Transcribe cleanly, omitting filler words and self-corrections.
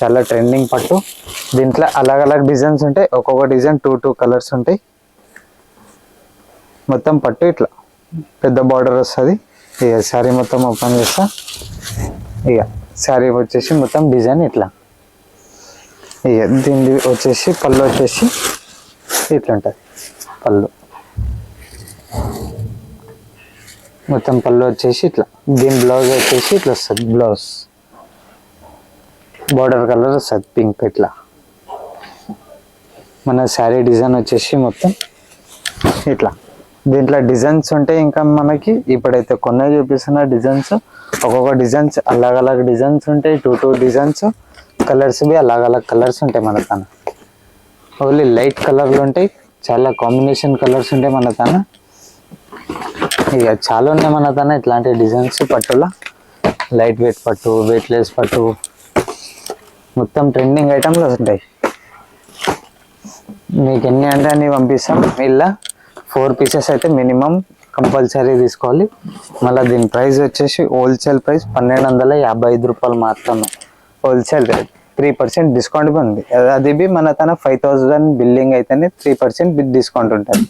చాలా ట్రెండింగ్ పట్టు. దీంట్లో అలగ్ డిజైన్స్ ఉంటాయి, ఒక్కొక్క డిజైన్ 2 కలర్స్ ఉంటాయి. మొత్తం పట్టు ఇట్లా పెద్ద బార్డర్ వస్తుంది. ఇక శారీ మొత్తం ఓపెన్ చేస్తా. ఇక శారీ వచ్చేసి మొత్తం డిజైన్ ఇట్లా. ఇక దీన్ని వచ్చేసి పళ్ళు వచ్చేసి ఇట్లా ఉంటుంది. పళ్ళు మొత్తం పళ్ళు వచ్చేసి ఇట్లా. దీని బ్లౌజ్ వచ్చేసి ఇట్లా వస్తుంది. బ్లౌజ్ బార్డర్ కలర్ వస్తుంది పింక్ ఇట్లా. మన శారీ డిజైన్ వచ్చేసి మొత్తం ఇట్లా. దీంట్లో డిజైన్స్ ఉంటాయి ఇంకా మనకి. ఇప్పుడైతే కొన్ని చూపిస్తున్న డిజైన్స్, ఒక్కొక్క డిజైన్స్ అలగ్ డిజైన్స్ ఉంటాయి. 2 డిజైన్స్, కలర్స్ బి అలగ్ కలర్స్ ఉంటాయి మన తన. ఓన్లీ లైట్ కలర్లు ఉంటాయి, చాలా కాంబినేషన్ కలర్స్ ఉంటాయి మన తన. ఇక చాలా ఉన్నాయి మన తన ఇట్లాంటి డిజైన్స్ పట్టులో. లైట్ వెయిట్ పట్టు, వెయిట్లెస్ పట్టు, మొత్తం ట్రెండింగ్ ఐటమ్లు ఉంటాయి. మీకు ఎన్ని అంటే అన్ని పంపిస్తాం. ఇలా 4 పీసెస్ అయితే మినిమం కంపల్సరీ తీసుకోవాలి. మళ్ళీ దీని ప్రైస్ వచ్చేసి హోల్సేల్ ప్రైస్ 1255 రూపాయలు మాత్రమే. హోల్సేల్ రేట్ 3% డిస్కౌంట్ ఉంది. అది బి మన తన 5000 బిల్లింగ్ అయితేనే 3% డిస్కౌంట్ ఉంటుంది.